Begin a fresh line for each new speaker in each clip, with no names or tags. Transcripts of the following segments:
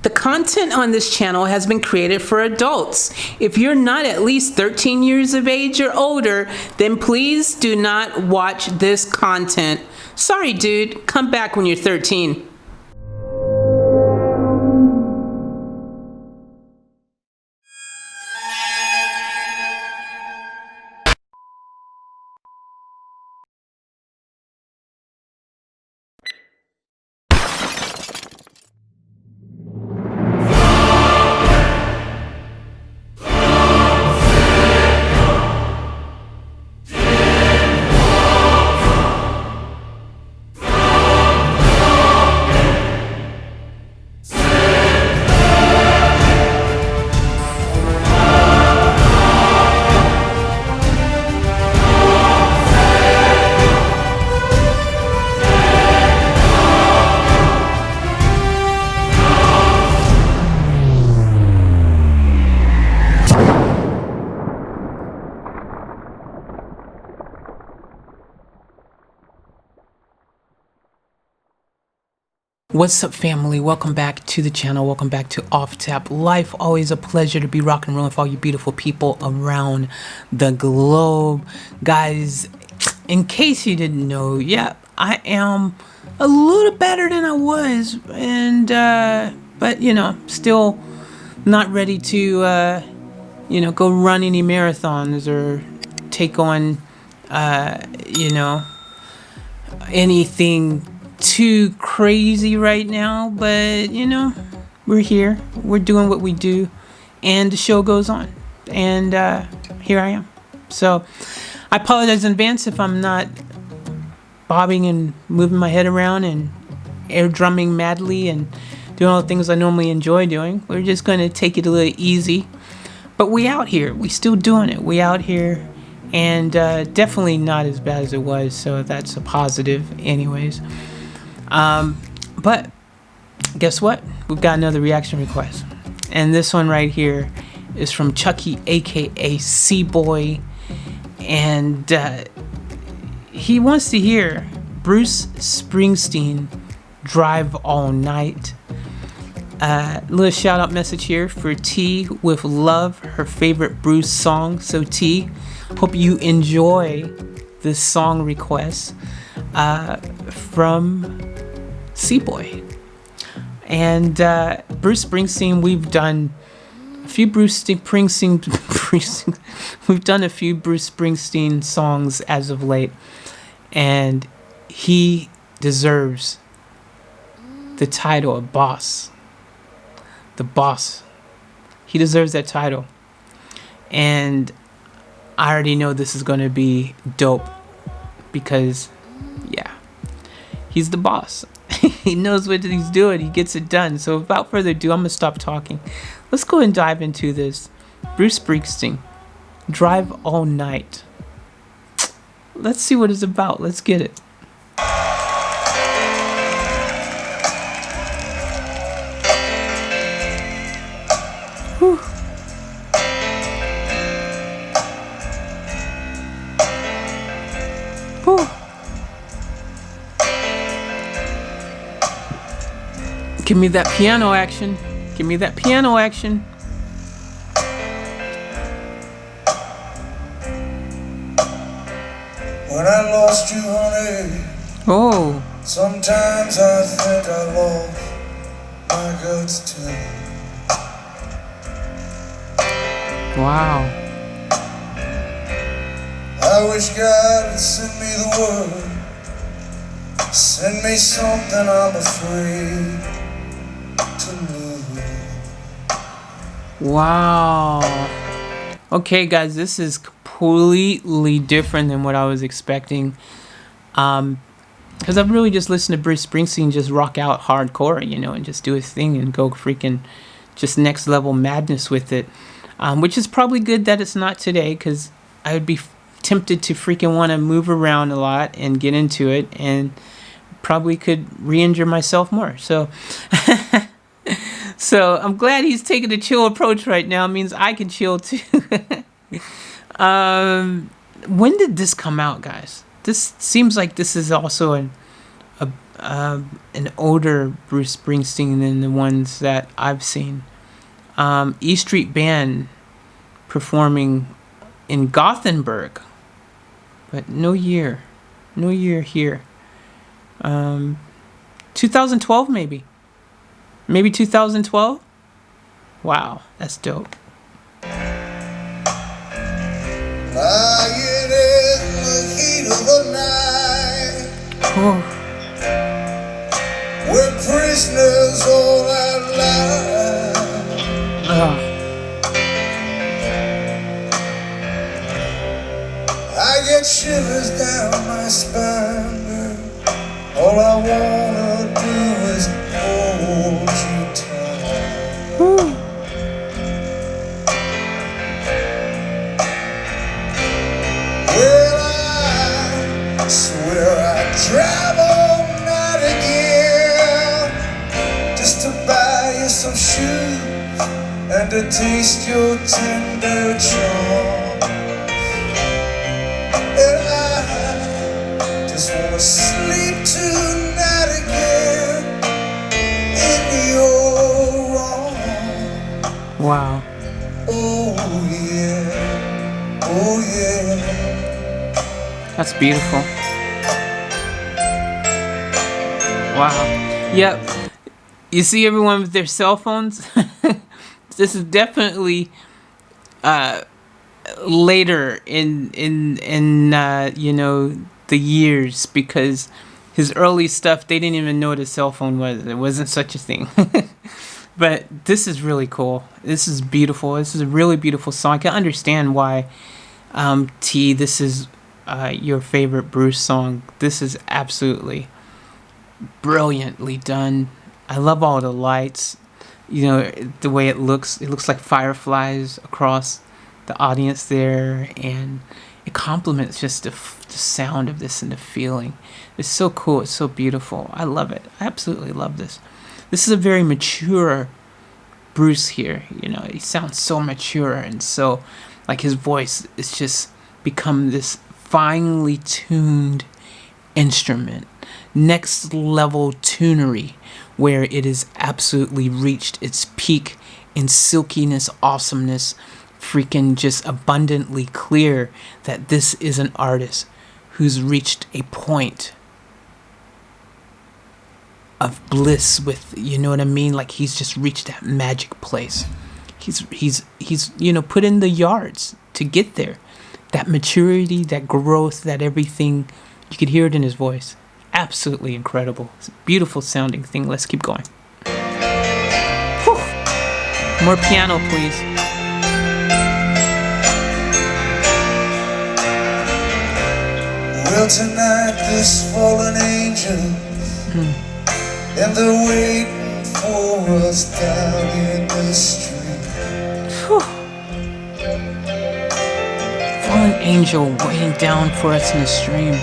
The content on this channel has been created for adults. If you're not at least 13 years of age or older, then please do not watch this content. Sorry, dude. Come back when you're 13. What's up, family? Welcome back to the channel. Welcome back to Off Tap Life. Always a pleasure to be rock and rolling with all you beautiful people around the globe. Guys, in case you didn't know, yeah, I am a little better than I was, and but you know, still not ready to you know, go run any marathons or take on you know, anything too crazy right now, but you know, we're here, we're doing what we do, and the show goes on, and here I am. So I apologize in advance if I'm not bobbing and moving my head around and air drumming madly and doing all the things I normally enjoy doing. We're just going to take it a little easy, but we out here, we still doing it, we out here, and definitely not as bad as it was, so that's a positive anyways. But guess what? We've got another reaction request. And this one right here is from Chucky, aka C-Boy. And he wants to hear Bruce Springsteen, Drive All Night. Little shout out message here for T with Love, her favorite Bruce song. So T, hope you enjoy this song request from C-Boy. And Bruce Springsteen, we've done a few Bruce Springsteen we've done a few Bruce Springsteen songs as of late, and he deserves the title of boss. The boss. He deserves that title. And I already know this is going to be dope because yeah, he's the boss. He knows what he's doing. He gets it done. So without further ado, I'm going to stop talking. Let's go and dive into this. Bruce Springsteen, Drive All Night. Let's see what it's about. Let's get it. Whew. Whew. Give me that piano action. Give me that piano action.
When I lost you, honey.
Oh.
Sometimes I think I lost my guts too.
Wow.
I wish God would send me the word. Send me something I'm afraid.
Wow. Okay, guys, this is completely different than what I was expecting. Because I've really just listened to Bruce Springsteen just rock out hardcore, you know, and just do his thing and go freaking just next level madness with it. Which is probably good that it's not today, because I would be tempted to freaking want to move around a lot and get into it, and probably could re-injure myself more. So so I'm glad he's taking a chill approach right now. It means I can chill too. When did this come out, guys? This seems like this is also a an older Bruce Springsteen than the ones that I've seen. E Street Band performing in Gothenburg, but no year here. 2012 maybe 2012. Wow, that's dope.
Lying in the heat of the night,
Oh,
we're prisoners all our lives.
ah,
I get shivers down my spine, girl. All I wanna do is hold you tight.
whew.
Well, I swear I'd drive all night again just to buy you some shoes and to taste your tender charm. And I just wanna sleep tonight again in your arms.
Wow.
Oh yeah, oh yeah.
That's beautiful. Wow. Yep. You see everyone with their cell phones? This is definitely later in the years, because his early stuff, they didn't even know what a cell phone was. There wasn't such a thing. But this is really cool. This is beautiful. This is a really beautiful song. I can understand why T, this is your favorite Bruce song. This is absolutely brilliantly done. I love all the lights. The way it looks like fireflies across the audience there, and it complements just the sound of this and the feeling. It's so cool. It's so beautiful. I love it. I absolutely love this. This is a very mature Bruce here. He sounds so mature, and so like his voice is just become this finely tuned instrument, next level tunery, where it has absolutely reached its peak in silkiness, awesomeness, freaking just abundantly clear that this is an artist who's reached a point of bliss with, you know what I mean? Like he's just reached that magic place. He's put in the yards to get there. That maturity, that growth, that everything, you could hear it in his voice. Absolutely incredible. It's a beautiful sounding thing. Let's keep going. Whew. More piano, please.
Well, tonight this fallen angel, and they're waiting for us down in the street.
Whew. Fallen angel waiting down for us in the stream.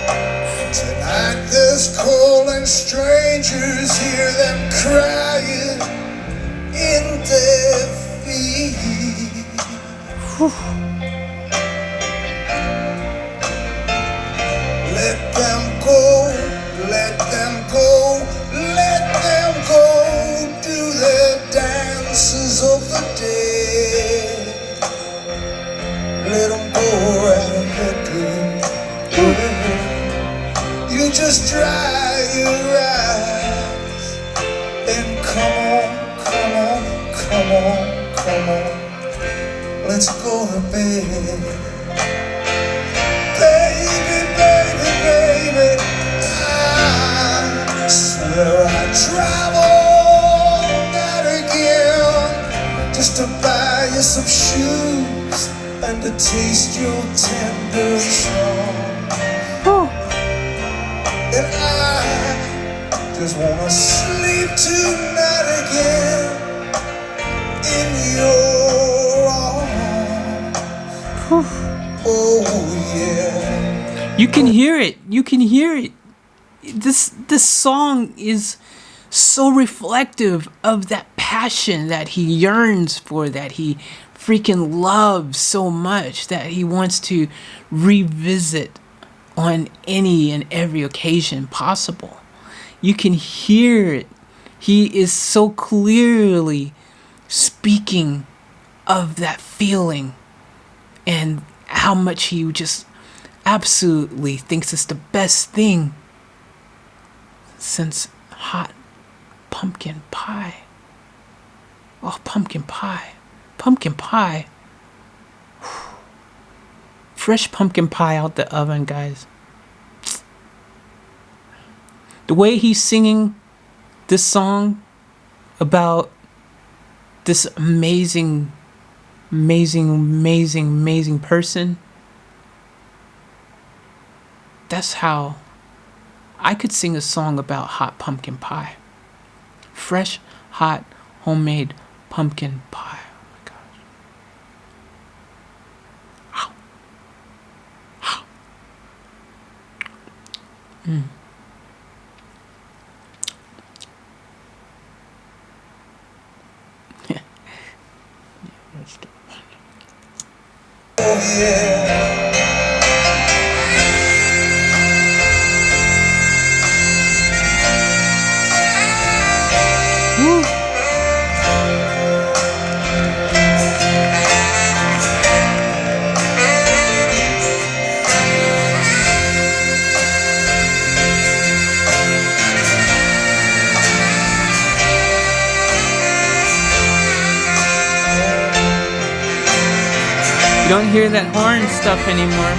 Tonight there's calling strangers, hear them crying in their feet.
Whew.
Let them go, let them go, let them go, do their dances of the day. Let them go right ahead, girl. You just dry your eyes and come on, come on, come on, come on. Let's go to bed. Baby, baby, baby, I swear I'd drive all night again just to buy you some shoes and to taste your tender charm. And I just wanna sleep tonight again in your arms. Oh yeah.
You can hear it. You can hear it. This song is so reflective of that passion that he yearns for, that he freaking loves so much, that he wants to revisit on any and every occasion possible. You can hear it. He is so clearly speaking of that feeling and how much he just absolutely thinks it's the best thing since hot pumpkin pie. Oh, pumpkin pie. Pumpkin pie. Fresh pumpkin pie out the oven, guys. The way he's singing this song about this amazing person. That's how I could sing a song about hot pumpkin pie. Fresh, hot, homemade pumpkin pie. Oh my gosh. Wow. Mm.
Oh yeah.
You don't hear that horn stuff anymore.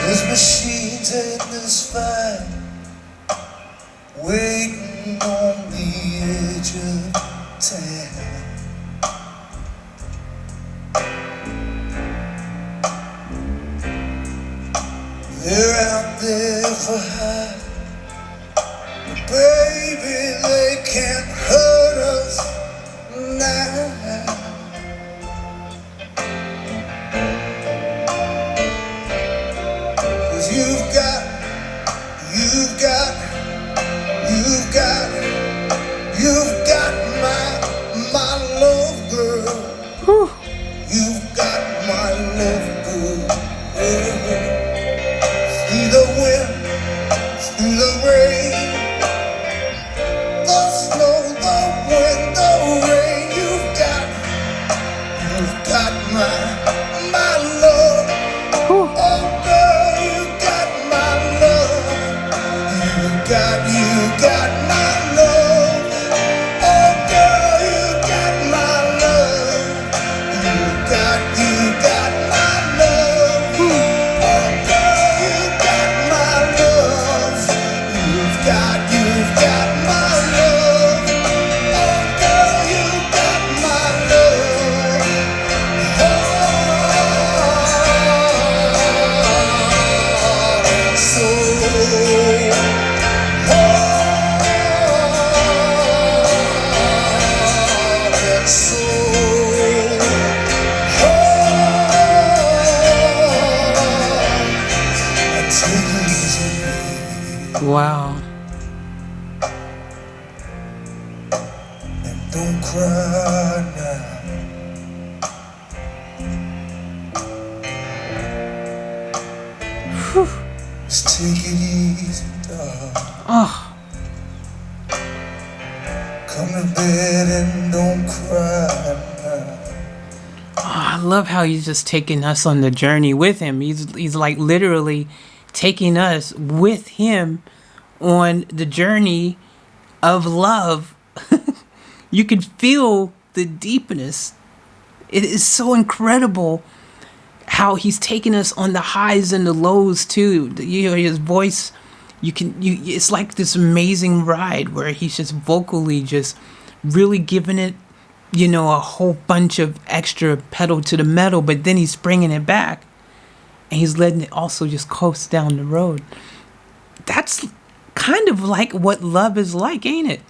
There's machines in this fight, waiting on the edge of town. They're out there for hire, but baby, they can't hurt us now. You've got my love, girl.
Whew.
You've got my love, girl. Through the wind, through the rain, the snow, the wind, the rain. You've got my love.
Whew.
Oh, girl, you got my love. You got my love. Oh, girl, you got my love. You got my love. Oh, girl, you got my love. You've got my love. Oh, girl, you got my love.
Wow.
And don't cry now. Just take it easy, dog.
Oh,
Come to bed and don't cry now.
I love how he's just taking us on the journey with him. He's like literally taking us with him on the journey of love. You can feel the deepness. It is so incredible how he's taking us on the highs and the lows too. You hear his voice. It's like this amazing ride where he's just vocally just really giving it, a whole bunch of extra pedal to the metal, but then he's bringing it back and he's letting it also just coast down the road. That's kind of like what love is like, ain't it?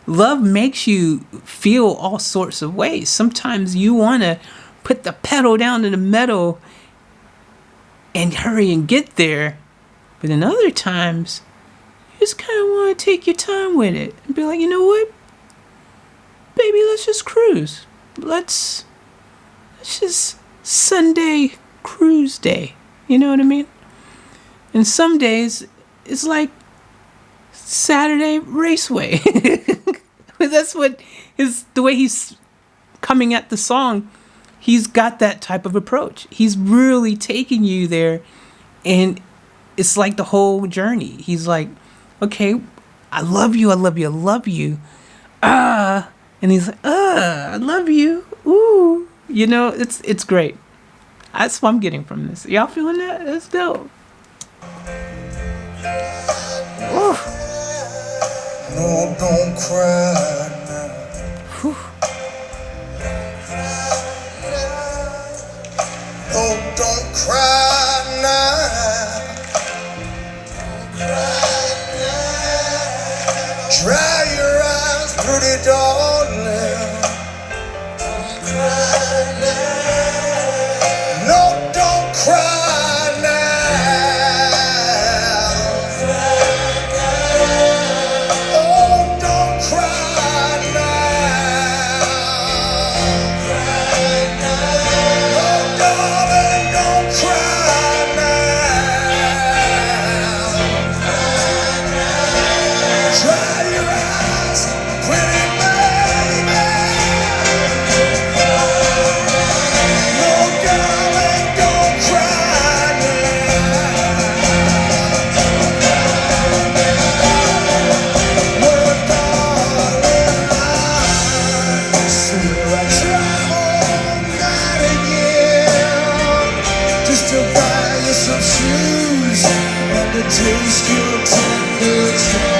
Love makes you feel all sorts of ways. Sometimes you want to put the pedal down to the metal and hurry and get there. But in other times, you just kind of want to take your time with it and be like, you know what? Baby, let's just cruise. Let's just Sunday cruise day. You know what I mean? And some days, it's like Saturday Raceway. That's what is the way he's coming at the song. He's got that type of approach. He's really taking you there, and it's like the whole journey. He's like, okay, I love you, I love you, I love you. And he's like, I love you. Ooh. You know, it's great. That's what I'm getting from this. Y'all feeling that? That's dope. Ooh.
No, don't cry now.
Whew.
No, don't cry now. Dry your eyes, pretty darling. No, don't cry now. Oh, don't cry now. Oh, darling, don't cry now. Dry your eyes, pretty baby. No, darling, don't cry now. No, darling, I swear I tried all night again just to buy you some shoes and to taste your tender charms.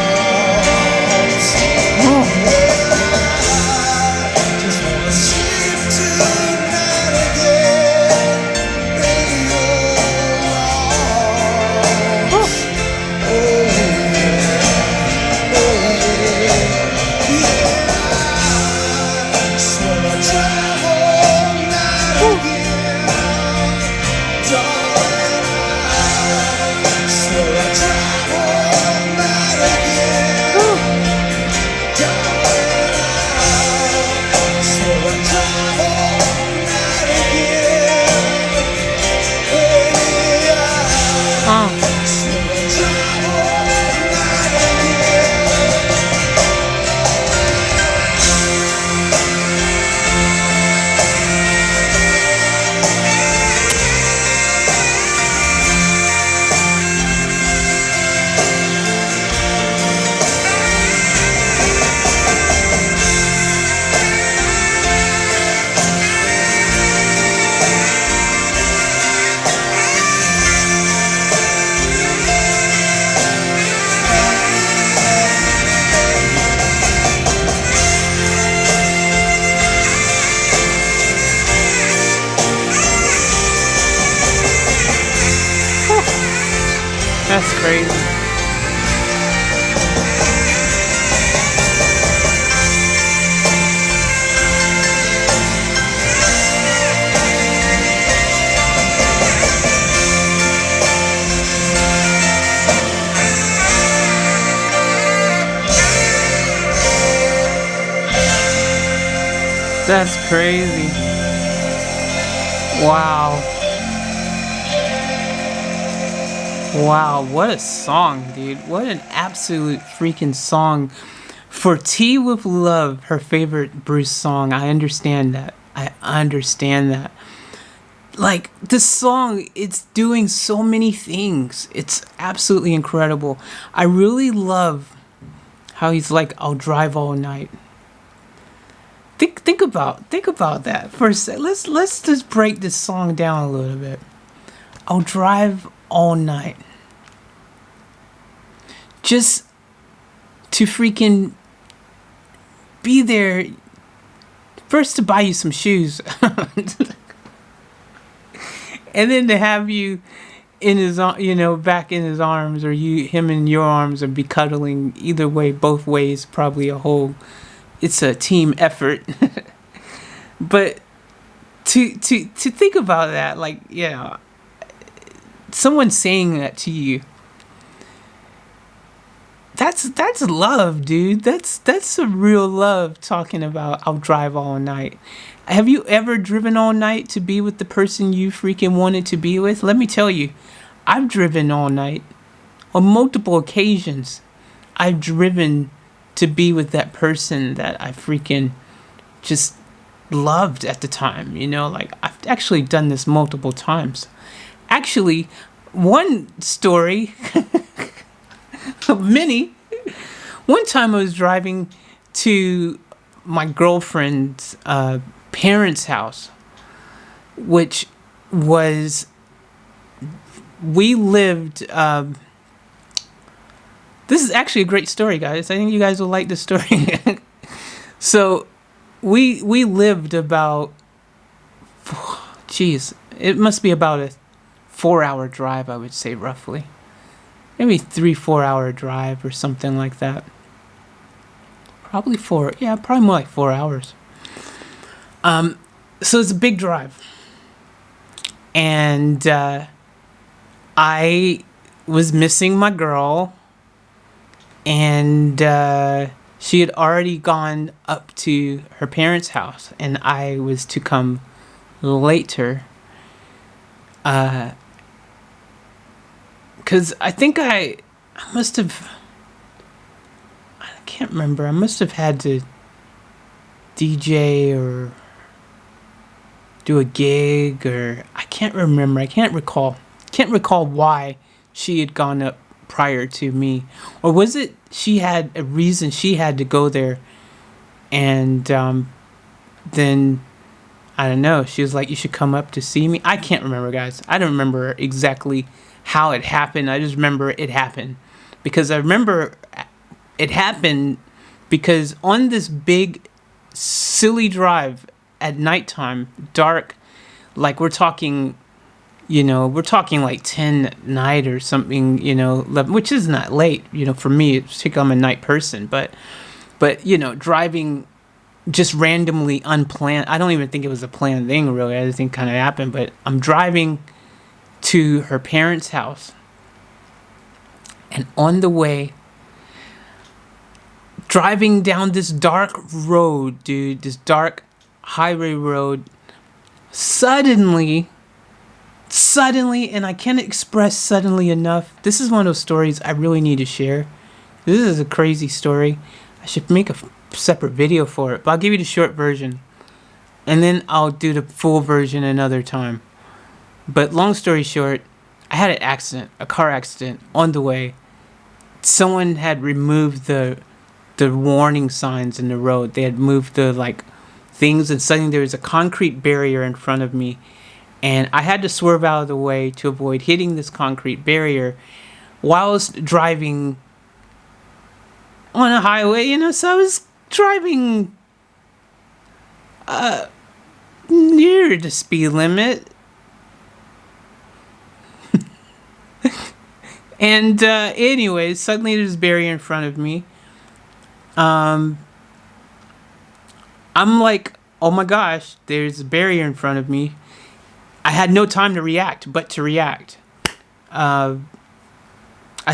Just wanna sleep tonight again in your arms. Oh yeah, yeah. Swear I drive all night again, darling. I swear I drive all night again, darling. I swear I drive all night again, baby. I swear I drive all night again.
That's crazy. That's crazy. Wow. Wow, what a song, dude. What an absolute freaking song. For Tea with Love, her favorite Bruce song. I understand that. I understand that. Like, this song, it's doing so many things. It's absolutely incredible. I really love how he's like, I'll drive all night. Think about that for a sec. Let's just break this song down a little bit. I'll drive all night. Just to freaking be there. First to buy you some shoes. And then to have you in his back in his arms, or him in your arms, or be cuddling. Either way, both ways, probably it's a team effort. But to think about that, like, someone saying that to you, that's love, dude. That's a real love, talking about I'll drive all night. Have you ever driven all night to be with the person you freaking wanted to be with? Let me tell you, I've driven all night on multiple occasions. I've driven to be with that person that I freaking just loved at the time. Like, I've actually done this multiple times. Actually, one story, many. One time I was driving to my girlfriend's parents' house, which was, we lived, this is actually a great story, guys. I think you guys will like this story. So we lived about, it must be about a 4-hour drive, I would say, roughly. Maybe 3-4 hour drive or something like that. Probably probably more like 4 hours. So it's a big drive. And I was missing my girl, and she had already gone up to her parents' house, and I was to come later. Because I think I must have, I can't remember, I must have had to DJ or do a gig, or I can't remember, I can't recall why she had gone up prior to me. Or was it she had a reason she had to go there, and then, I don't know, she was like, you should come up to see me. I can't remember, guys. I don't remember exactly how it happened. I just remember it happened. Because I remember it happened because on this big, silly drive at nighttime, dark, like we're talking like 10 at night or something, 11, which is not late, for me, particularly I'm a night person, but driving just randomly, unplanned. I don't even think it was a planned thing, really. I just think it kind of happened. But I'm driving to her parents' house, and on the way, driving down this dark road, dude, this dark highway road, suddenly, and I can't express suddenly enough. This is one of those stories I really need to share. This is a crazy story. I should make a separate video for it, but I'll give you the short version, and then I'll do the full version another time. But long story short, I had an accident, a car accident on the way. Someone had removed the warning signs in the road. They had moved the things, and suddenly there was a concrete barrier in front of me, and I had to swerve out of the way to avoid hitting this concrete barrier whilst driving on a highway, so I was driving near the speed limit. And anyways, suddenly there's a barrier in front of me. I'm like, oh my gosh, there's a barrier in front of me. I had no time to react, but to react. I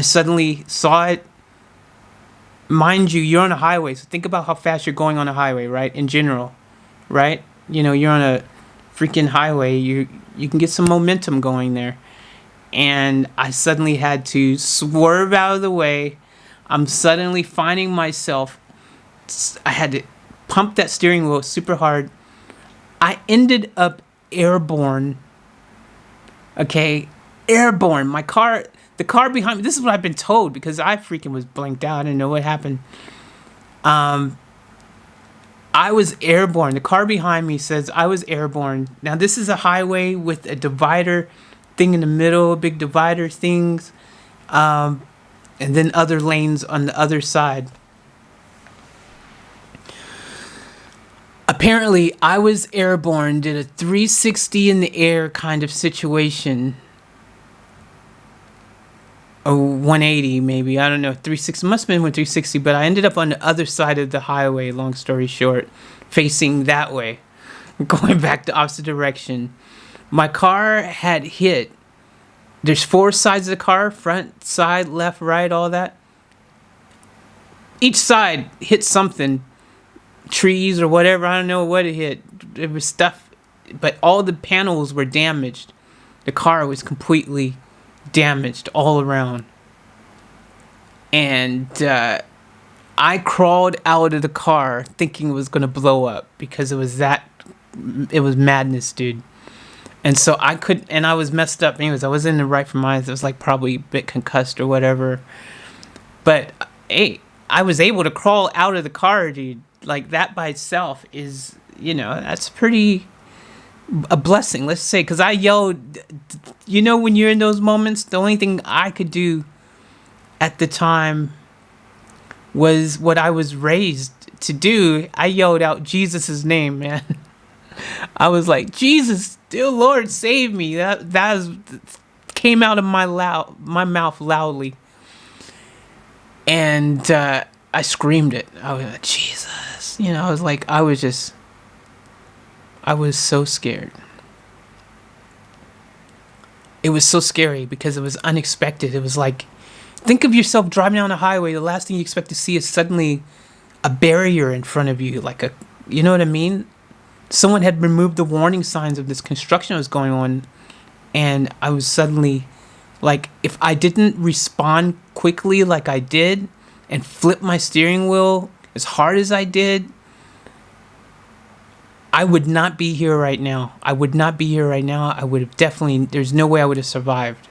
suddenly saw it. Mind you, you're on a highway, so think about how fast you're going on a highway, right? In general, right? You're on a freaking highway. You can get some momentum going there. And I suddenly had to swerve out of the way. I'm suddenly finding myself, I had to pump that steering wheel super hard. I ended up airborne. Okay, airborne. The car behind me, this is what I've been told, because I freaking was blanked out. I didn't know what happened. I was airborne. The car behind me says I was airborne. Now, this is a highway with a divider thing in the middle, big divider things, and then other lanes on the other side. Apparently, I was airborne, did a 360 in the air kind of situation. a 180 maybe. I don't know, 360. Must have been 360, but I ended up on the other side of the highway, long story short, facing that way, going back the opposite direction. My car had hit. There's 4 sides of the car, front, side, left, right, all that. Each side hit something, trees or whatever. I don't know what it hit. It was stuff, but all the panels were damaged. The car was completely damaged all around. And I crawled out of the car thinking it was going to blow up because it was madness, dude. And so I was messed up anyways. I wasn't in the right mind. I was like probably a bit concussed or whatever. But hey, I was able to crawl out of the car, dude. Like that by itself is, that's pretty a blessing, let's say. Because I yelled, when you're in those moments, the only thing I could do at the time was what I was raised to do. I yelled out Jesus' name, man. I was like, Jesus, dear Lord, save me. That came out of my mouth loudly. And I screamed it. I was like, Jesus. I was so scared. It was so scary because it was unexpected. It was like, think of yourself driving down a highway. The last thing you expect to see is suddenly a barrier in front of you. You know what I mean? Someone had removed the warning signs of this construction that was going on. And I was suddenly, like, if I didn't respond quickly like I did and flip my steering wheel as hard as I did, I would not be here right now. I would have definitely, there's no way I would have survived.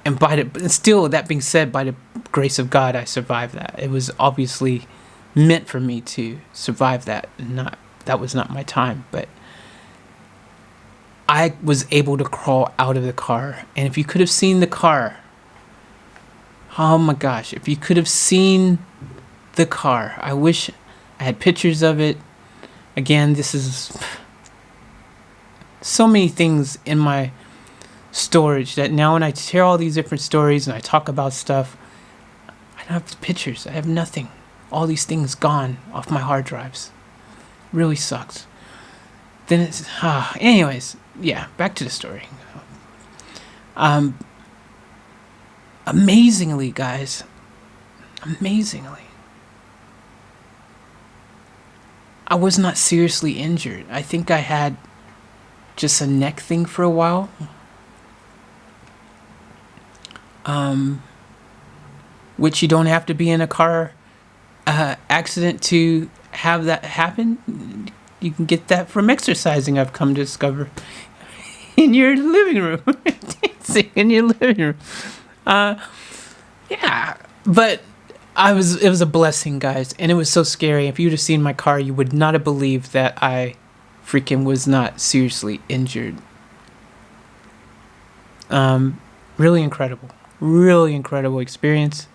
And still, that being said, by the grace of God, I survived that. It was obviously meant for me to survive that. That was not my time, but I was able to crawl out of the car. And if you could have seen the car, oh my gosh, if you could have seen the car, I wish I had pictures of it. Again, this is so many things in my storage that now when I share all these different stories and I talk about stuff, I don't have pictures. I have nothing. All these things gone off my hard drives. Really sucks. Then it's anyways, yeah, back to the story. Amazingly, guys, I was not seriously injured. I think I had just a neck thing for a while. Which you don't have to be in a car accident to have that happen. You can get that from exercising, I've come to discover, in your living room. Dancing in your living room. Yeah, but it was a blessing, guys, and it was so scary. If you'd have seen my car, you would not have believed that I freaking was not seriously injured. Really incredible experience.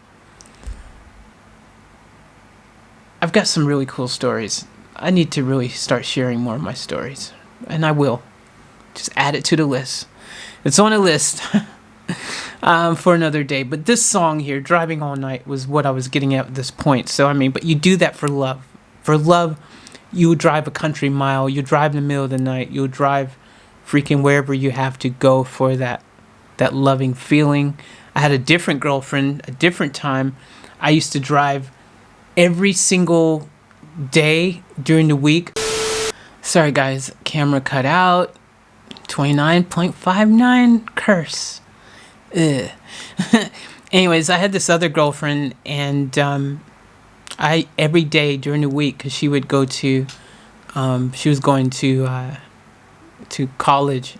I've got some really cool stories. I need to really start sharing more of my stories, and I will. Just add it to the list. It's on a list for another day. But this song here, Driving All Night, was what I was getting at this point. So, but you do that for love. For love, you drive a country mile. You drive in the middle of the night. You'll drive freaking wherever you have to go for that loving feeling. I had a different girlfriend, a different time. I used to drive every single day during the week. Sorry, guys. Camera cut out. 29.59 curse. Ugh. Anyways, I had this other girlfriend, and I every day during the week, because she would go to, she was going to college.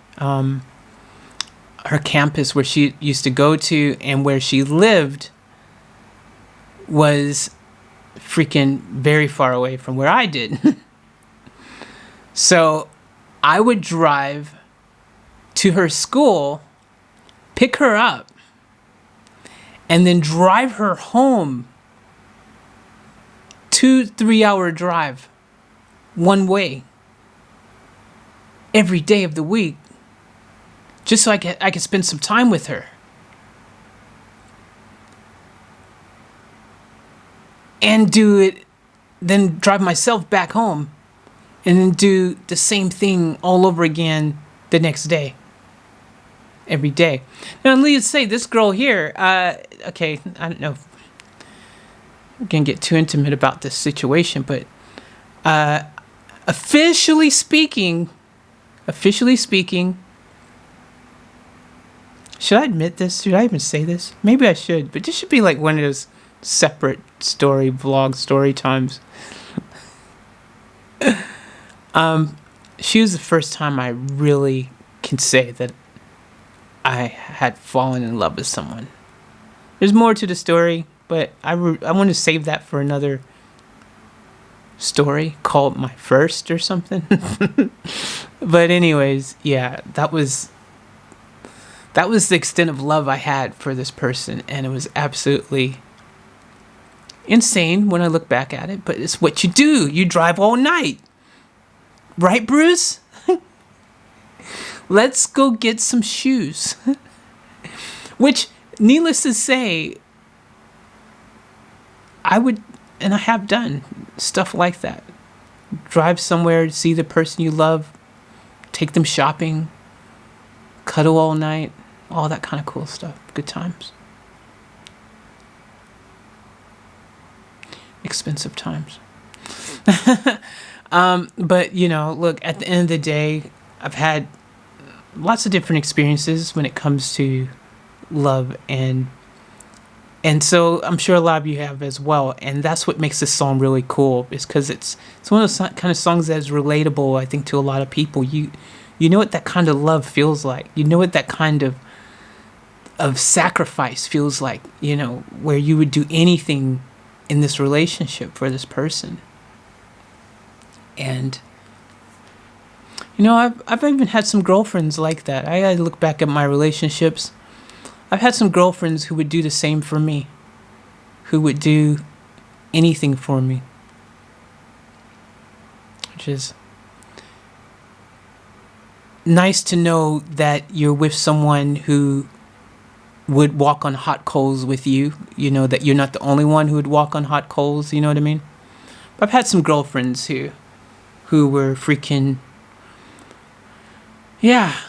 Her campus where she used to go to and where she lived was freaking very far away from where I did. So I would drive to her school, pick her up, and then drive her home. 2-3 hour drive one way every day of the week, just so I could spend some time with her. and do it, then drive myself back home and then do the same thing all over again the next day. Every day. Now, let's say this girl here, okay, I don't know if I'm going to get too intimate about this situation, but officially speaking, should I admit this? Should I even say this? Maybe I should, but this should be like one of those separate vlog story times. She was the first time I really can say that I had fallen in love with someone. There's more to the story, but I want to save that for another story called My First or something. But anyways, yeah, that was the extent of love I had for this person, and it was absolutely insane when I look back at it, but it's what you do. You drive all night. Right, Bruce? Let's go get some shoes. Which, needless to say, I would, and I have done stuff like that. Drive somewhere to see the person you love, take them shopping, cuddle all night, all that kind of cool stuff. Good times. Expensive times. But, you know, look, at the end of the day, I've had lots of different experiences when it comes to love, and so I'm sure a lot of you have as well, and that's what makes this song really cool, is because it's one of those kind of songs that is relatable, I think, to a lot of people. You know what that kind of love feels like. You know what that kind of sacrifice feels like, you know, where you would do anything in this relationship for this person. And you know, I've even had some girlfriends like that. I gotta look back at my relationships. I've had some girlfriends who would do the same for me, who would do anything for me, which is nice to know that you're with someone who would walk on hot coals with you. You know, that you're not the only one who would walk on hot coals, you know what I mean? I've had some girlfriends who were freaking, yeah,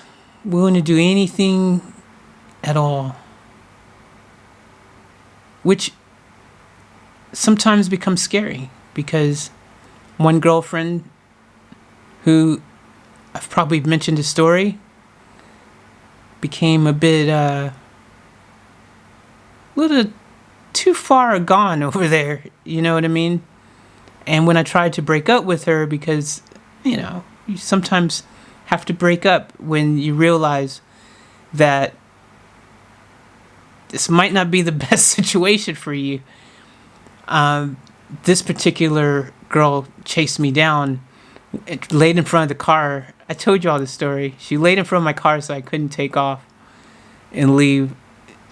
willing to do anything at all. Which sometimes becomes scary, because one girlfriend who, I've probably mentioned the story, became a bit, little too far gone over there, you know what I mean? And when I tried to break up with her, because, you know, you sometimes have to break up when you realize that this might not be the best situation for you. This particular girl chased me down, laid in front of the car. I told you all this story. She laid in front of my car so I couldn't take off and leave,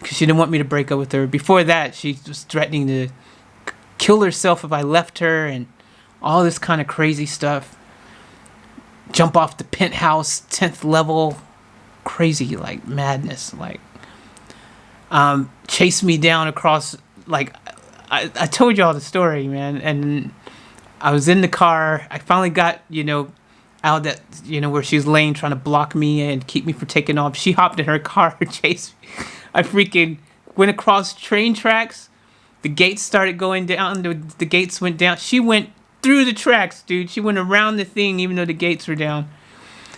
because she didn't want me to break up with her. Before that, she was threatening to kill herself if I left her, and all this kind of crazy stuff. Jump off the penthouse, 10th level, crazy, like, madness, like, chase me down across, like, I told you all the story, man, and I was in the car. I finally got, you know, out that, you know, where she was laying trying to block me and keep me from taking off. She hopped in her car and chased me. I freaking went across train tracks. The gates started going down. The gates went down. She went through the tracks, dude. She went around the thing even though the gates were down.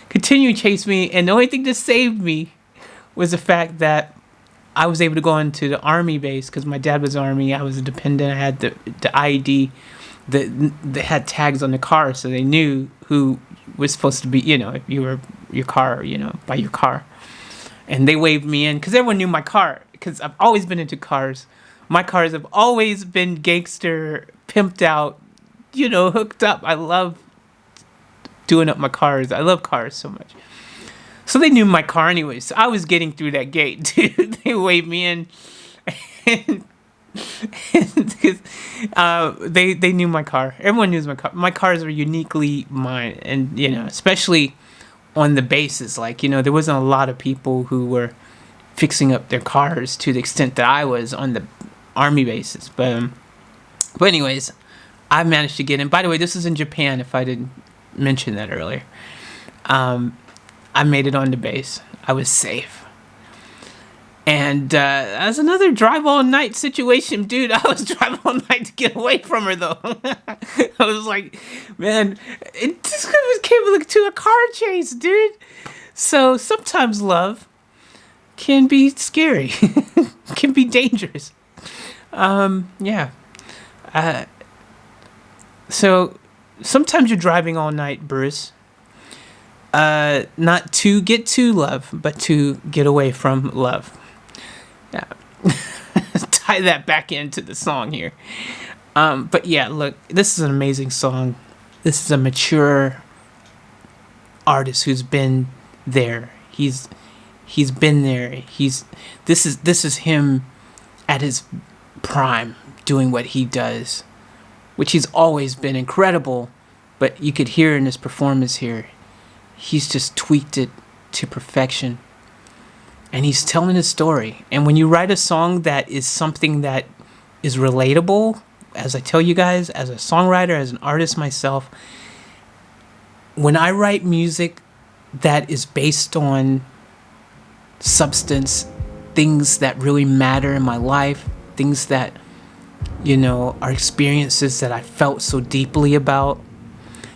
Continued to chase me, and the only thing that saved me was the fact that I was able to go into the army base, because my dad was Army. I was a dependent. I had the ID that had tags on the car, so they knew who was supposed to be, you know, if you were your car, you know, by your car. And they waved me in, because everyone knew my car, because I've always been into cars. My cars have always been gangster, pimped out, you know, hooked up. I love doing up my cars. I love cars so much. So they knew my car anyway. So I was getting through that gate, dude. They waved me in. And they knew my car. Everyone knew my car. My cars are uniquely mine. And, you know, especially on the bases. Like, you know, there wasn't a lot of people who were fixing up their cars to the extent that I was on the Army bases. But But anyways, I managed to get in. By the way, this is in Japan, if I didn't mention that earlier. I made it on the base. I was safe. And that's another drive all night situation, dude. I was driving all night to get away from her, though. I was like, man, it just came to a car chase, dude. So sometimes love can be scary, can be dangerous. Yeah. So sometimes you're driving all night, Bruce. Not to get to love, but to get away from love. Yeah. Tie that back into the song here. But yeah, look, this is an amazing song. This is a mature artist who's been there. He's been there. This is him at his prime doing what he does, which he's always been incredible, but you could hear in his performance here, he's just tweaked it to perfection. And he's telling his story. And when you write a song that is something that is relatable, as I tell you guys, as a songwriter, as an artist myself, when I write music that is based on substance, things that really matter in my life, things that, are experiences that I felt so deeply about,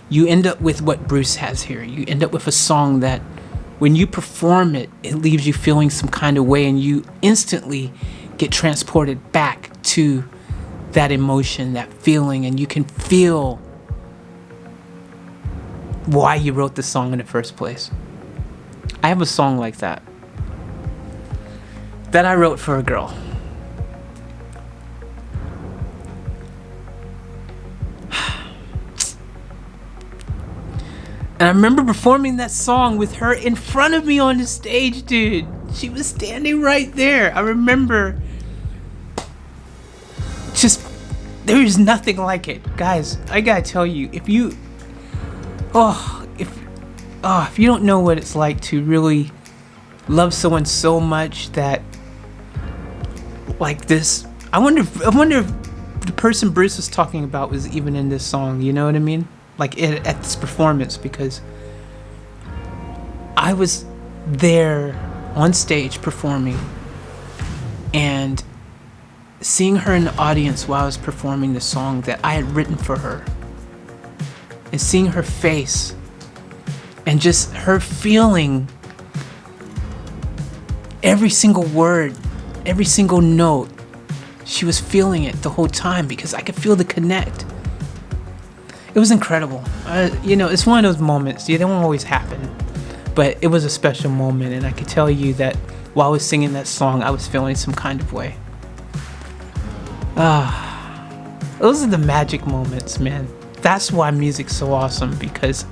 you end up with what Bruce has here. You end up with a song that when you perform it, it leaves you feeling some kind of way, and you instantly get transported back to that emotion, that feeling, and you can feel why you wrote the song in the first place. I have a song like that I wrote for a girl. And I remember performing that song with her in front of me on the stage, dude. She was standing right there. I remember there is nothing like it. Guys, I gotta tell you, if you don't know what it's like to really love someone so much that, like this, I wonder if the person Bruce was talking about was even in this song, you know what I mean? Like at this performance, because I was there on stage performing and seeing her in the audience while I was performing the song that I had written for her, and seeing her face and just her feeling every single word, every single note. She was feeling it the whole time because I could feel the connect. It was incredible. It's one of those moments. They don't always happen, but it was a special moment, and I could tell you that while I was singing that song, I was feeling some kind of way. Those are the magic moments, man. That's why music's so awesome, because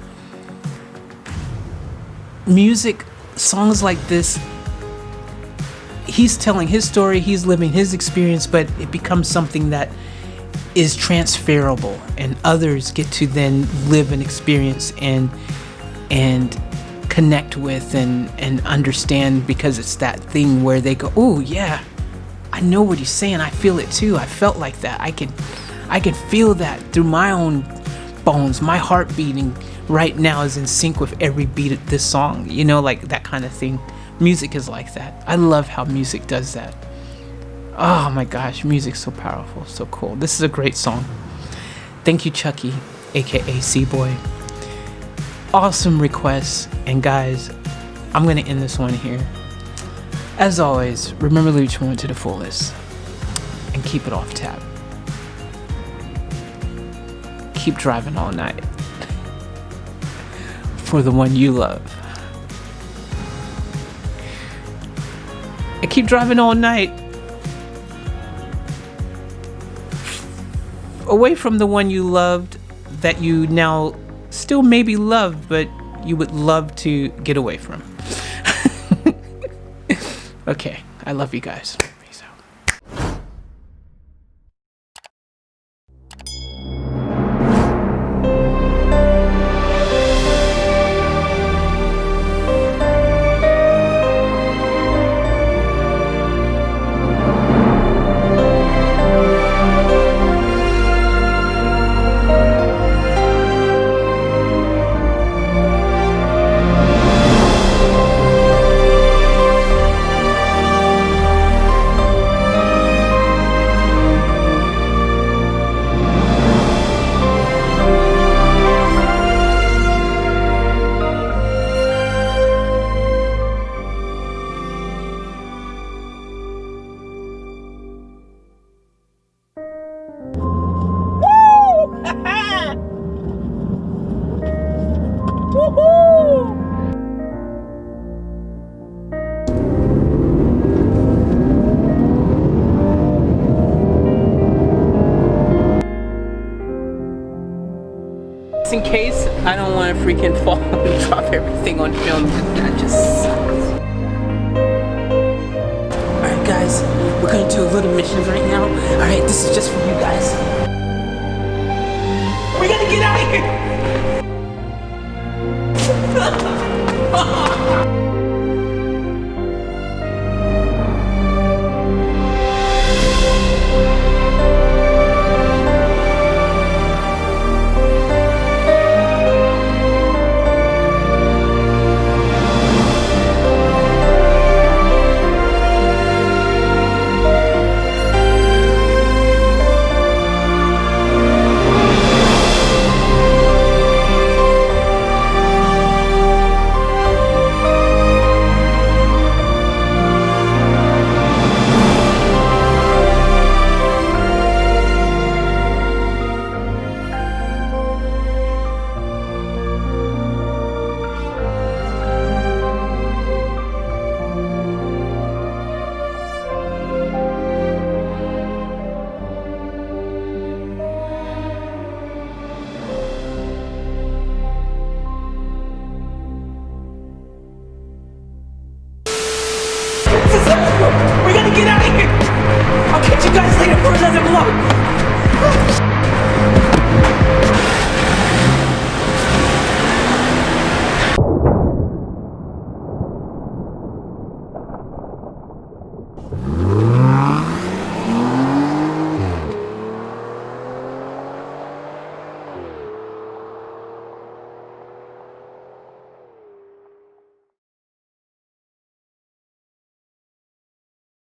music, songs like this, he's telling his story, he's living his experience, but it becomes something that is transferable, and others get to then live an experience and connect with and understand, because it's that thing where they go, oh yeah, I know what he's saying, I feel it too, I felt like that, I can feel that through my own bones, my heart beating right now is in sync with every beat of this song, like that kind of thing. Music is like that. I love how music does that. Oh my gosh, music's so powerful, so cool. This is a great song. Thank you, Chucky, aka C-Boy. Awesome requests. And guys, I'm gonna end this one here. As always, remember to live each moment to the fullest and keep it off tap. Keep driving all night for the one you love. And keep driving all night away from the one you loved that you now still maybe love, but you would love to get away from. Okay, I love you guys. Peace out. Woohoo! In case I don't want to freaking fall and drop everything on film, that just sucks. Alright guys, we're gonna do a little mission right now. Alright, this is just for you guys. We gotta get out of here!